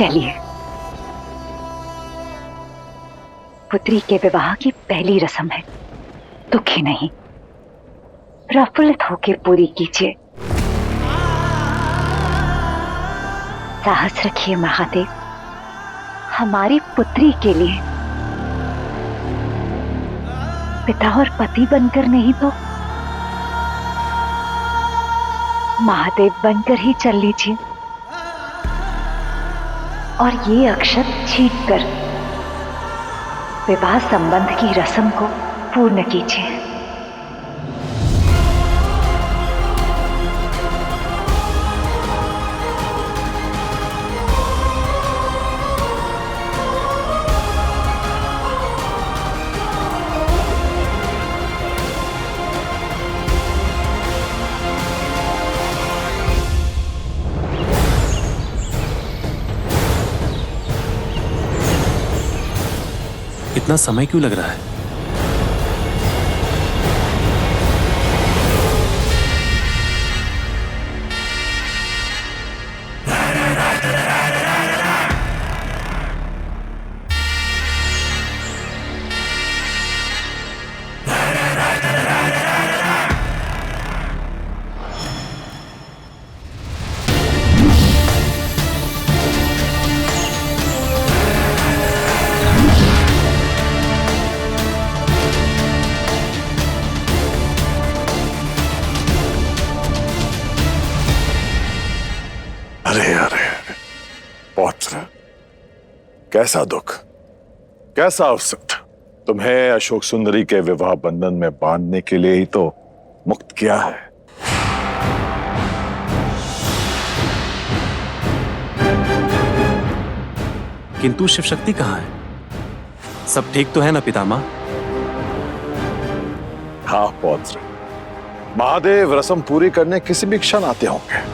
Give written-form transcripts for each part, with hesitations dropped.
चलिए, पुत्री के विवाह की पहली रस्म है, दुखी नहीं, प्रफुल्लित होकर पूरी कीजिए। साहस रखिए महादेव, हमारी पुत्री के लिए पिता और पति बनकर नहीं तो महादेव बनकर ही चल लीजिए और ये अक्षत छीट कर विवाह संबंध की रस्म को पूर्ण कीजिए। इतना समय क्यों लग रहा है? अरे अरे अरे पौत्र, कैसा दुख, कैसा अवसर। तुम्हें अशोक सुंदरी के विवाह बंधन में बांधने के लिए ही तो मुक्त किया है। किंतु शिव शक्ति कहाँ है? सब ठीक तो है ना पितामह? हाँ पौत्र, महादेव रस्म पूरी करने किसी भी क्षण आते होंगे।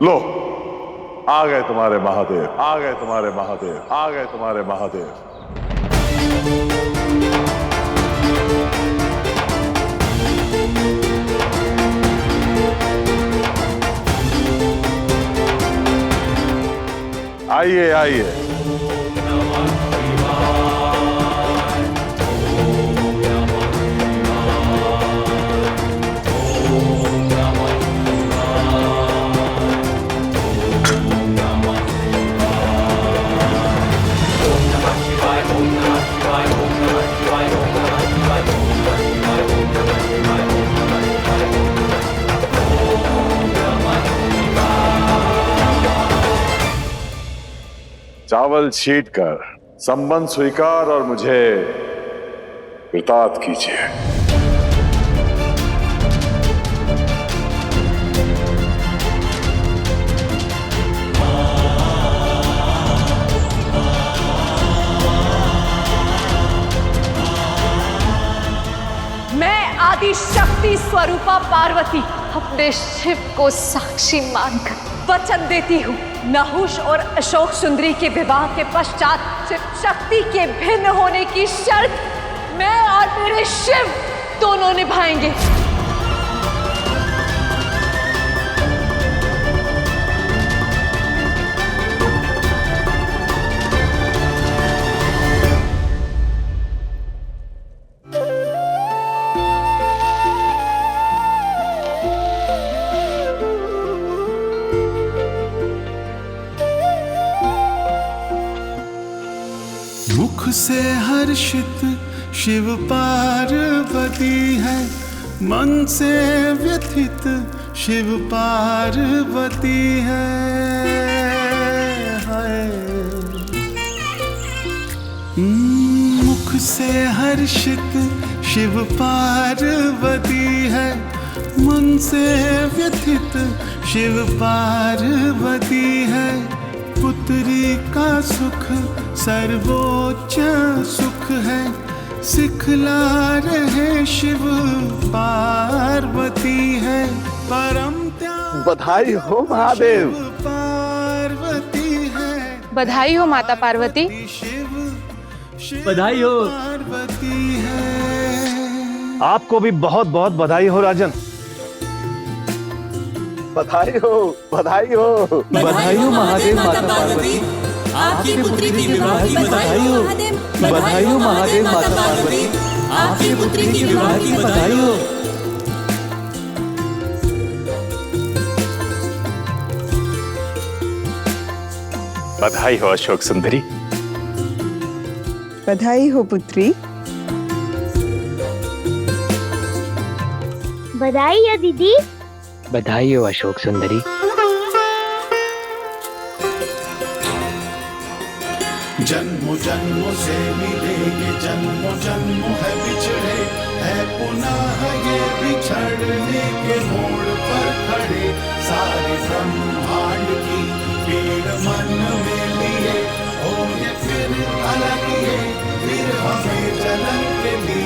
लो, आ गए तुम्हारे महादेव, आ गए तुम्हारे महादेव, आ गए तुम्हारे महादेव। आइए आइए। चावल छीट कर संबंध स्वीकार और मुझे कृतार्थ कीजिए। मैं आदि शक्ति स्वरूपा पार्वती अपने शिव को साक्षी मानकर वचन देती हूँ, नहुष और अशोक सुंदरी के विवाह के पश्चात शिव शक्ति के भिन्न होने की शर्त मैं और मेरे शिव दोनों निभाएंगे। मुख से हर्षित शिव पार्वती है, मन से व्यथित शिव पार्वती है। मुख से हर्षित शिव पार्वती है, मन से व्यथित शिव पार्वती है। पुत्री का सुख सर्वोच्च सुख है, सिखला रहे शिव पार्वती है। परम त्याग बधाई हो महादेव। पार्वती है, बधाई हो माता पार्वती। शिव बधाई हो। पार्वती है। आपको भी बहुत बहुत बधाई हो राजन। बधाई हो, बधाई हो। बधाई हो महादेव माता पार्वती, आपकी पुत्री की विवाह की बधाई हो। बधाई हो महादेव माता पार्वती, आपकी पुत्री की विवाह की बधाई हो। बधाई हो अशोक सुंदरी। बधाई हो पुत्री। बधाई है दीदी। बधाई हो अशोक सुंदरी। जन्मों जन्मों से मिलेंगे, जन्मों जन्मों है बिछड़े, है पुनः ये बिछड़ने के मोड़ पर खड़े। सारे ब्रह्मांड की पीड़ मन में लिए, होंगे फिर अलग ये, फिर हमें जलन के लिए।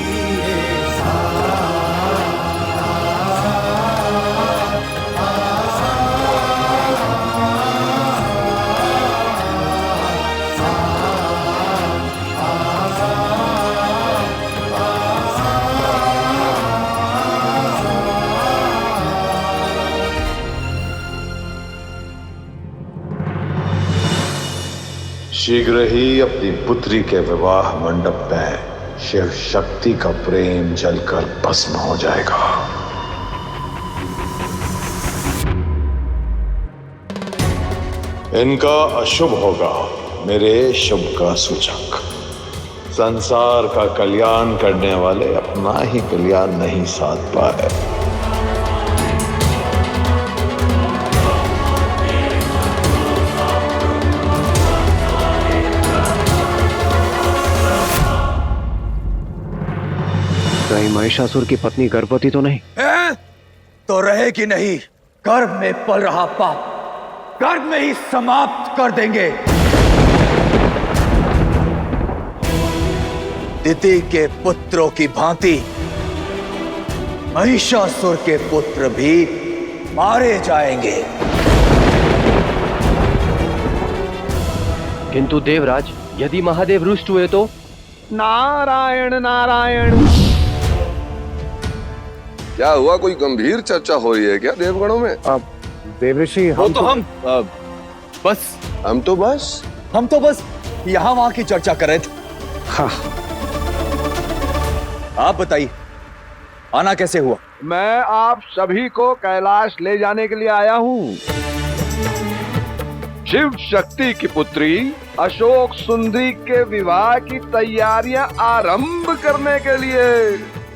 शीघ्र ही अपनी पुत्री के विवाह मंडप में शिव शक्ति का प्रेम जलकर भस्म हो जाएगा। इनका अशुभ होगा मेरे शुभ का सूचक। संसार का कल्याण करने वाले अपना ही कल्याण नहीं साध पाए। कहीं महिषासुर की पत्नी गर्भवती तो नहीं है? तो रहेगी नहीं। गर्भ में पल रहा पाप गर्भ में ही समाप्त कर देंगे। दिति के पुत्रों की भांति महिषासुर के पुत्र भी मारे जाएंगे। किंतु देवराज, यदि महादेव रुष्ट हुए तो? नारायण नारायण। क्या हुआ? कोई गंभीर चर्चा हो रही है क्या देवगणों में? देवऋषि हम तो बस यहाँ वहां की चर्चा कर रहे थे। हाँ। आप बताइए, आना कैसे हुआ? मैं आप सभी को कैलाश ले जाने के लिए आया हूँ। शिव शक्ति की पुत्री अशोक सुंदरी के विवाह की तैयारियां आरंभ करने के लिए।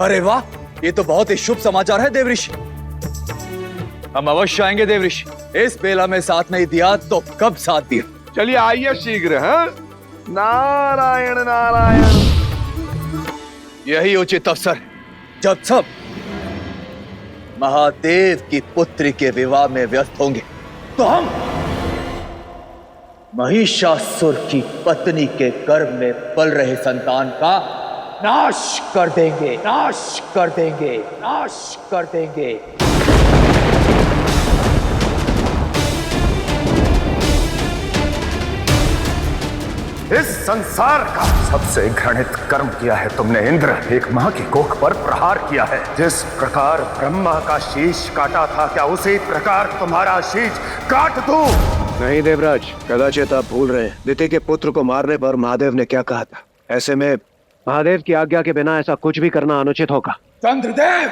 अरे वाह, ये तो बहुत ही शुभ समाचार है देवऋषि। हम अवश्य आएंगे देवऋषि। इस बेला में साथ नहीं दिया तो कब साथ दिया। चलिए आइए शीघ्र। है नारायण नारायण। यही उचित अवसर जब सब महादेव की पुत्री के विवाह में व्यस्त होंगे तो हम महिषासुर की पत्नी के गर्भ में पल रहे संतान का नाश कर देंगे, नाश कर देंगे, नाश कर देंगे। इस संसार का सबसे घृणित कर्म किया है तुमने इंद्र। एक मां की कोख पर प्रहार किया है। जिस प्रकार ब्रह्मा का शीश काटा था, क्या उसी प्रकार तुम्हारा शीश काट दूं? नहीं देवराज, कदाचित आप भूल रहे हैं। दिति के पुत्र को मारने पर महादेव ने क्या कहा था। ऐसे में महादेव की आज्ञा के बिना ऐसा कुछ भी करना अनुचित होगा। चंद्रदेव,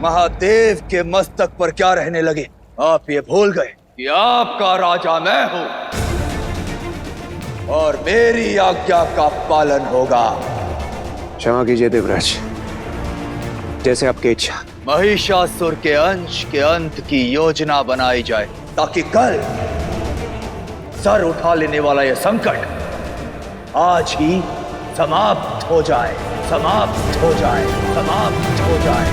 महादेव के मस्तक पर क्या रहने लगे? आप ये भूल गए कि आपका राजा मैं हूं और मेरी आज्ञा का पालन होगा। क्षमा कीजिए देवराज, जैसे आपकी इच्छा। महिषासुर के अंश के अंत की योजना बनाई जाए ताकि कल सर उठा लेने वाला यह संकट आज ही समाप्त हो जाए, समाप्त हो जाए, समाप्त हो जाए।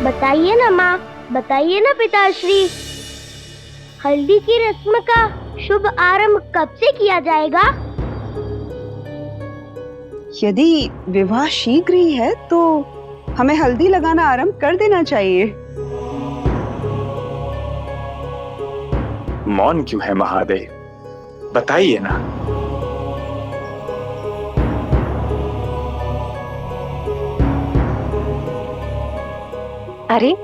बताइए ना माँ, बताइए ना पिताश्री, हल्दी की रस्म का शुभ आरंभ कब से किया जाएगा? यदि विवाह शीघ्र ही है तो हमें हल्दी लगाना आरंभ कर देना चाहिए। मौन क्यों है महादेव, बताइए ना। अरे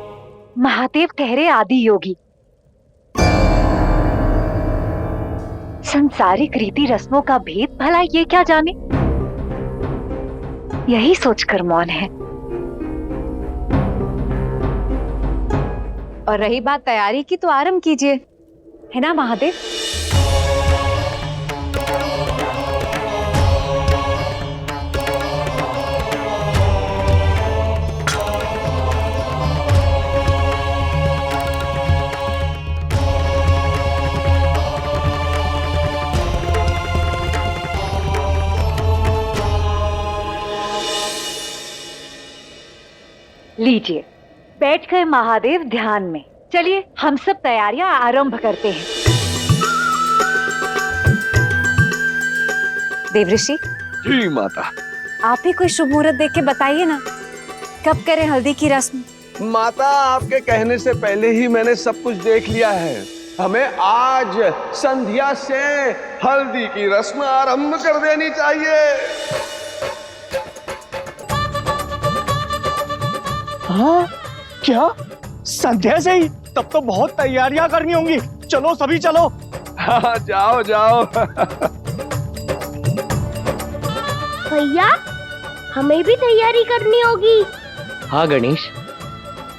महादेव ठहरे आदि योगी, संसारिक रीति रस्मों का भेद भला ये क्या जाने, यही सोचकर मौन है। और रही बात तैयारी की, तो आरंभ कीजिए, है ना महादेव? लीजिए, बैठ गए महादेव ध्यान में। चलिए हम सब तैयारियां आरंभ करते हैं। देवऋषि, जी माता। आप ही कोई शुभ मुहूर्त देख के बताइए ना, कब करें हल्दी की रस्म? माता, आपके कहने से पहले ही मैंने सब कुछ देख लिया है। हमें आज संध्या से हल्दी की रस्म आरंभ कर देनी चाहिए। हाँ क्या, संध्या से ही? तब तो बहुत तैयारियां करनी होंगी। चलो सभी चलो। हाँ, जाओ जाओ। भैया, हमें भी तैयारी करनी होगी। हाँ गणेश,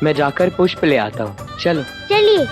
मैं जाकर पुष्प ले आता हूँ, चलो। चलिए।